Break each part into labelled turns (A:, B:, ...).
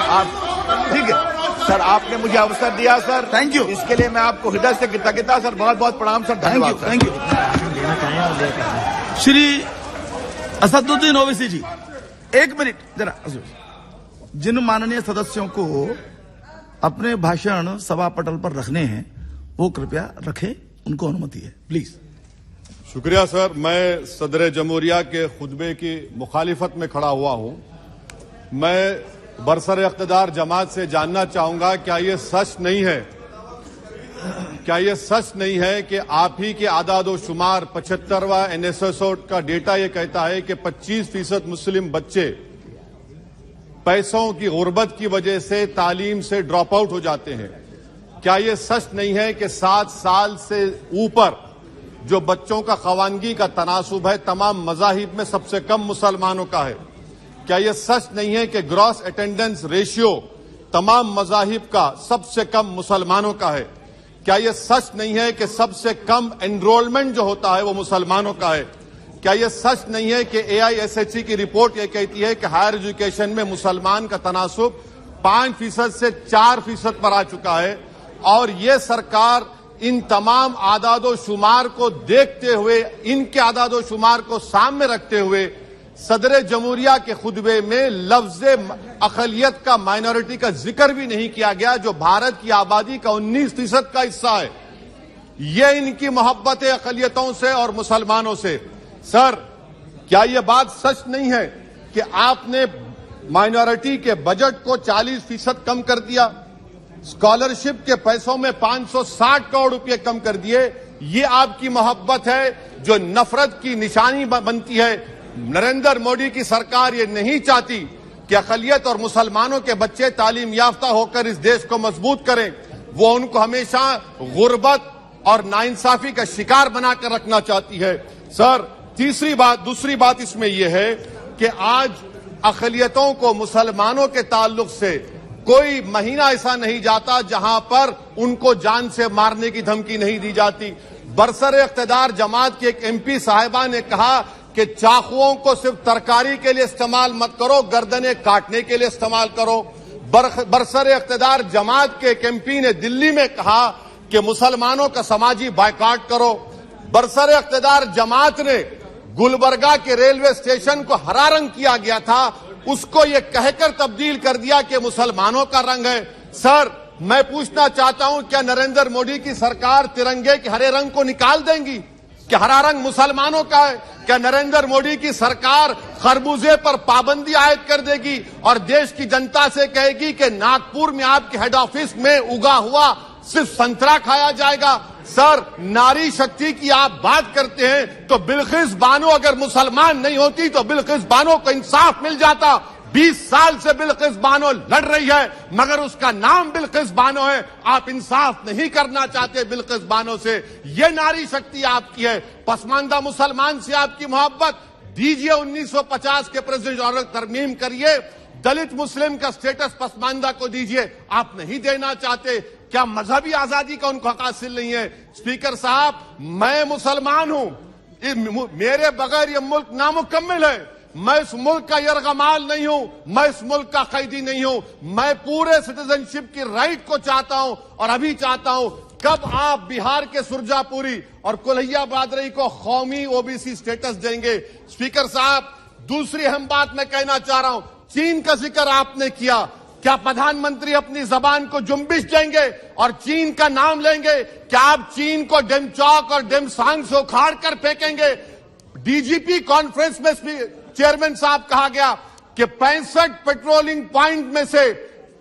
A: आप ठीक है सर, आपने मुझे अवसर दिया सर,
B: थैंक यू।
A: इसके लिए मैं आपको हृदय से कृतज्ञता सर, बहुत बहुत प्रणाम सर, धन्यवाद।
B: Thank you. Shri Asaduddin Owaisi ji, 1 minute जरा। जिन माननीय सदस्यों को अपने भाषण सभा पटल पर रखने हैं वो कृपया रखें, उनको अनुमति है, प्लीज।
C: शुक्रिया सर। मैं सदर जमहूरिया के खुतबे की मुखालिफत में खड़ा हुआ हूं। मैं बरसर इख्तिदार जमात से जानना चाहूंगा, क्या ये सच नहीं है कि आप ही के आदाद व शुमार 75वां NSSO का डेटा ये कहता है कि 25% मुस्लिम बच्चे पैसों की गुर्बत की वजह से तालीम से ड्रॉप आउट हो जाते हैं? क्या ये सच नहीं है कि 7 साल से ऊपर जो बच्चों का खवानगी का तनासुब है तमाम मजाहिब में सबसे कम मुसलमानों का है? क्या यह सच नहीं है कि ग्रॉस अटेंडेंस रेशियो तमाम मजाहिब का सबसे कम मुसलमानों का है? क्या यह सच नहीं है कि सबसे कम एनरोलमेंट जो होता है वो मुसलमानों का है? क्या यह सच नहीं है कि AISHE की रिपोर्ट यह कहती है कि हायर एजुकेशन में मुसलमान का तनासुब 5% से 4% पर आ चुका है? और यह सरकार इन तमाम आदादो शुमार को देखते हुए, इनके आदादो शुमार को सामने रखते हुए सदर जमहूरिया के खुतबे में लफ्ज अकलियत का, माइनॉरिटी का जिक्र भी नहीं किया गया, जो भारत की आबादी का 19% का हिस्सा है। यह इनकी मोहब्बत है अकलियतों से और मुसलमानों से। सर, क्या यह बात सच नहीं है कि आपने माइनॉरिटी के बजट को 40% कम कर दिया, स्कॉलरशिप के पैसों में 560 करोड़ रुपए कम कर दिए? ये आपकी मोहब्बत है जो नफरत की निशानी बनती है। नरेंद्र मोदी की सरकार ये नहीं चाहती कि अक़लियत और मुसलमानों के बच्चे तालीम याफ्ता होकर इस देश को मजबूत करें। वो उनको हमेशा गुर्बत और नाइंसाफी का शिकार बनाकर रखना चाहती है। सर, दूसरी बात इसमें यह है कि आज अक़लियतों को मुसलमानों के ताल्लुक से कोई महीना ऐसा नहीं जाता जहां पर उनको जान से मारने की धमकी नहीं दी जाती। बरसर इख्तिदार जमात के एक MP साहिबा ने कहा कि चाकुओं को सिर्फ तरकारी के लिए इस्तेमाल मत करो, गर्दनें काटने के लिए इस्तेमाल करो। बरसर इख्तिदार जमात के एक MP ने दिल्ली में कहा कि मुसलमानों का समाजी बायकॉट करो। बरसर इख्तिदार जमात ने गुलबर्गा के रेलवे स्टेशन को हरा रंग किया गया था, उसको ये कहकर तब्दील कर दिया कि मुसलमानों का रंग है। सर, मैं पूछना चाहता हूं, क्या नरेंद्र मोदी की सरकार तिरंगे के हरे रंग को निकाल देंगी? क्या हरा रंग मुसलमानों का है? क्या नरेंद्र मोदी की सरकार खरबूजे पर पाबंदी आयद कर देगी और देश की जनता से कहेगी कि नागपुर में आपके हेड ऑफिस में उगा हुआ सिर्फ संतरा खाया जाएगा? सर, नारी शक्ति की आप बात करते हैं तो बिल्किस बानो अगर मुसलमान नहीं होती तो बिल्किस बानो को इंसाफ मिल जाता। 20 साल से बिल्किस बानो लड़ रही है मगर उसका नाम बिल्किस बानो है। आप इंसाफ नहीं करना चाहते बिल्किस बानो से। ये नारी शक्ति आपकी है। पसमानदा मुसलमान से आपकी मोहब्बत, दीजिए 1950 के प्रेसिडेंट ऑर्डर तरमीम करिए, दलित मुस्लिम का स्टेटस पसमानदा को दीजिए। आप नहीं देना चाहते। क्या मजहबी आजादी का उनको हक हासिल नहीं है? स्पीकर साहब, मैं मुसलमान हूं, मेरे बगैर ये मुल्क नामुकम्मिल है। मैं इस मुल्क का यरगमाल नहीं हूं, मैं इस मुल्क का कैदी नहीं हूं। मैं पूरे सिटीजनशिप की राइट को चाहता हूं और अभी चाहता हूं। कब आप बिहार के सुरजापुरी और कुल्हिया बादरी को कौमी OBC स्टेटस देंगे? स्पीकर साहब, दूसरी अहम बात मैं कहना चाह रहा हूं, चीन का जिक्र आपने किया। क्या प्रधानमंत्री अपनी जबान को जुम्बिश देंगे और चीन का नाम लेंगे? क्या आप चीन को डेमचौक और डेमसांग से उखाड़ कर फेंकेंगे? DGP कॉन्फ्रेंस में चेयरमैन साहब कहा गया कि 65 पेट्रोलिंग पॉइंट में से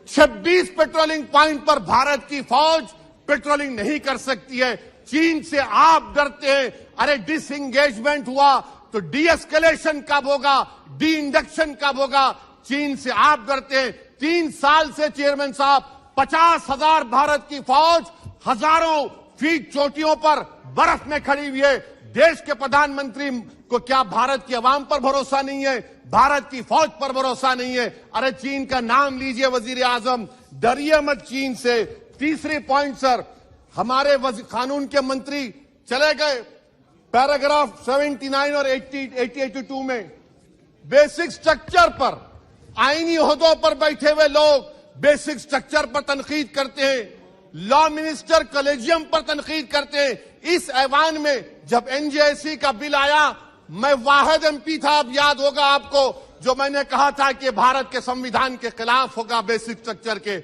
C: 26 पेट्रोलिंग पॉइंट पर भारत की फौज पेट्रोलिंग नहीं कर सकती है। चीन से आप डरते हैं। अरे, डिसएंगेजमेंट हुआ तो डी-एस्केलेशन कब होगा, डी इंडक्शन कब होगा? चीन से आप डरते हैं। 3 साल से चेयरमैन साहब 50,000 भारत की फौज हजारों फीट चोटियों पर बर्फ में खड़ी हुई है। देश के प्रधानमंत्री को क्या भारत की आवाम पर भरोसा नहीं है? भारत की फौज पर भरोसा नहीं है? अरे, चीन का नाम लीजिए वजीर आजम, डरिए मत चीन से। तीसरी पॉइंट सर, हमारे कानून के मंत्री चले गए। पैराग्राफ 79 और 82 में बेसिक स्ट्रक्चर पर, आईनी ओहदों पर बैठे हुए लोग बेसिक स्ट्रक्चर पर तनकीद करते हैं, लॉ मिनिस्टर कॉलेजियम पर तनकीद करते हैं। इस ऐवान में जब एनजेसी का बिल आया, मैं वाहिद एमपी था, अब याद होगा आपको, जो मैंने कहा था कि भारत के संविधान के खिलाफ होगा बेसिक स्ट्रक्चर के।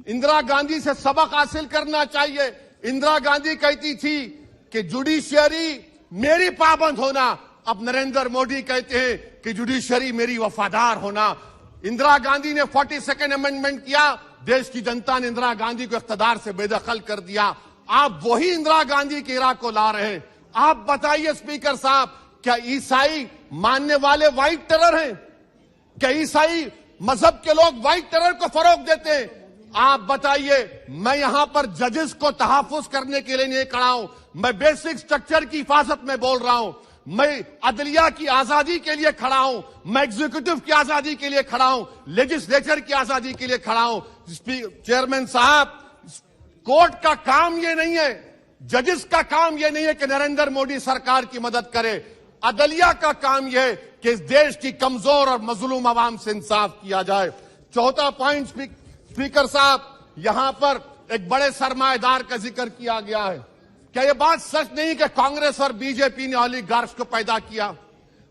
C: इंदिरा गांधी से सबक हासिल करना चाहिए। इंदिरा गांधी कहती थी कि जुडिशियरी मेरी पाबंद होना, अब नरेंद्र मोदी कहते हैं कि जुडिशियरी मेरी वफादार होना। इंदिरा गांधी ने 42nd अमेंडमेंट किया, देश की जनता ने इंदिरा गांधी को इख्तियार से बेदखल कर दिया। आप वही इंदिरा गांधी के इराक को ला रहे हैं। आप बताइए स्पीकर साहब, क्या ईसाई मानने वाले व्हाइट टेरर हैं? क्या ईसाई मजहब के लोग व्हाइट टेरर को फरोग देते हैं? आप बताइए। मैं यहां पर जजेस को तहफ्फुज करने के लिए नहीं खड़ा हूं, मैं बेसिक स्ट्रक्चर की हिफाजत में बोल रहा हूं। मैं अदलिया की आजादी के लिए खड़ा हूं, मैं एग्जीक्यूटिव की आजादी के लिए खड़ा हूं, लेजिस्लेचर की आजादी के लिए खड़ा हूं। चेयरमैन साहब, कोर्ट का काम यह नहीं है, जजेस का काम यह नहीं है कि नरेंद्र मोदी सरकार की मदद करे। अदलिया का काम यह है कि इस देश की कमजोर और मजलूम आवाम से इंसाफ किया जाए। चौथा पॉइंट स्पीकर साहब, यहां पर एक बड़े सरमाएदार का जिक्र किया गया है। क्या यह बात सच नहीं कि कांग्रेस और बीजेपी ने ओलिगार्क्स को पैदा किया?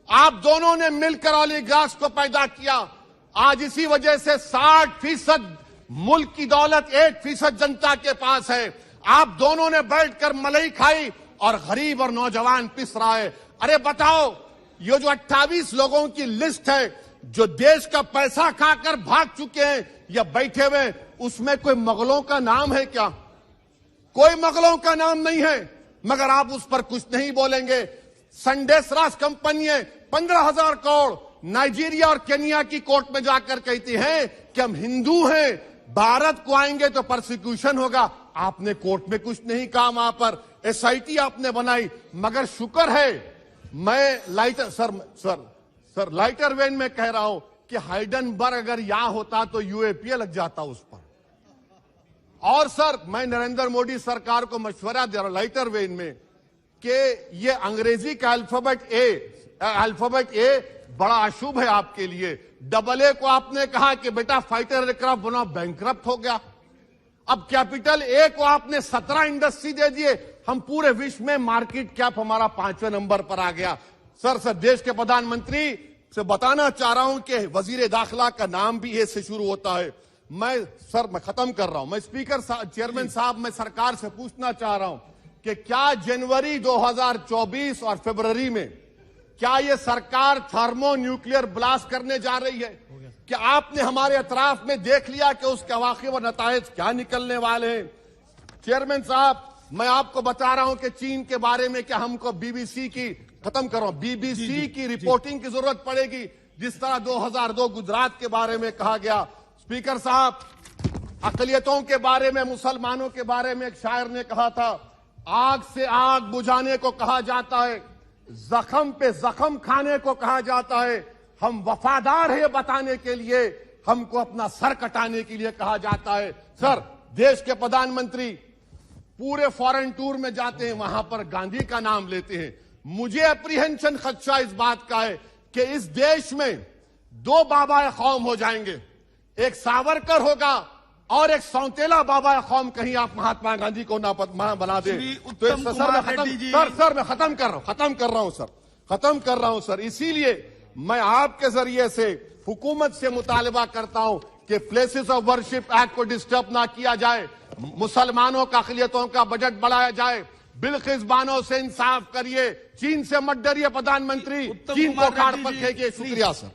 C: आप दोनों ने मिलकर ओलिगार्क्स को पैदा किया। आज इसी वजह से 60% मुल्क की दौलत 1% जनता के पास है। आप दोनों ने बैठकर मलाई खाई और गरीब और नौजवान पिस रहा है। अरे बताओ, ये जो 28 लोगों की लिस्ट है जो देश का पैसा खाकर भाग चुके हैं या बैठे हुए, उसमें कोई मुगलों का नाम है क्या? कोई मुगलों का नाम नहीं है, मगर आप उस पर कुछ नहीं बोलेंगे। संडेस राज कंपनी 15,000 करोड़ नाइजीरिया और केनिया की कोर्ट में जाकर कहती है कि हम हिंदू हैं, भारत को आएंगे तो परसिक्यूशन होगा। आपने कोर्ट में कुछ नहीं कहा, वहां पर एसआईटी आपने बनाई। मगर शुक्र है, मैं लाइटर वेन में कह रहा हूं कि हाइडनबर्ग अगर यहां होता तो यूएपीए लग जाता उस पर। और सर, मैं नरेंद्र मोदी सरकार को मशवरा दे रहा हूं लाइटर वेन में कि ये अंग्रेजी का अल्फाबेट ए बड़ा अशुभ है आपके लिए। AA को आपने कहा कि बेटा फाइटर एयरक्राफ्ट बनाओ, बैंकरप्ट हो गया। अब कैपिटल ए को आपने 17 इंडस्ट्री दे दिए, हम पूरे विश्व में मार्केट कैप हमारा 5वें नंबर पर आ गया। सर, देश के प्रधानमंत्री से बताना चाह रहा हूं कि वजीर दाखिला का नाम भी ए से शुरू होता है। मैं खत्म कर रहा हूं। मैं चेयरमैन साहब, मैं सरकार से पूछना चाह रहा हूं कि क्या जनवरी 2024 और फरवरी में क्या यह सरकार थर्मो न्यूक्लियर ब्लास्ट करने जा रही है? क्या आपने हमारे अतराफ में देख लिया कि उसके अवाक़िब और नताइज क्या निकलने वाले हैं? चेयरमैन साहब, मैं आपको बता रहा हूं कि चीन के बारे में क्या हमको बीबीसी की रिपोर्टिंग की जरूरत पड़ेगी, जिस तरह 2002 गुजरात के बारे में कहा गया। स्पीकर साहब, अक़लियतों के बारे में, मुसलमानों के बारे में एक शायर ने कहा था, आग से आग बुझाने को कहा जाता है, जख्म पे जख्म खाने को कहा जाता है। हम वफादार है बताने के लिए, हमको अपना सर कटाने के लिए कहा जाता है। सर, देश के प्रधानमंत्री पूरे फॉरेन टूर में जाते हैं, वहां पर गांधी का नाम लेते हैं। मुझे अप्रीहेंशन, खदशा इस बात का है कि इस देश में 2 बाबा कौम हो जाएंगे, एक सावरकर होगा और एक सौतेला बाबा कौम। कहीं आप महात्मा गांधी को ना बना दे। तो सर, मैं खत्म कर रहा हूं सर। इसीलिए मैं आपके जरिए से हुकूमत से मुतालबा करता हूं कि प्लेसेस ऑफ वर्शिप एक्ट को डिस्टर्ब ना किया जाए, मुसलमानों का अक़लियतों का बजट बढ़ाया जाए, बिल्किस बानो से इंसाफ करिए, चीन से मत डरिए प्रधानमंत्री, चीन को खाड़ पर फेंकिए। शुक्रिया सर।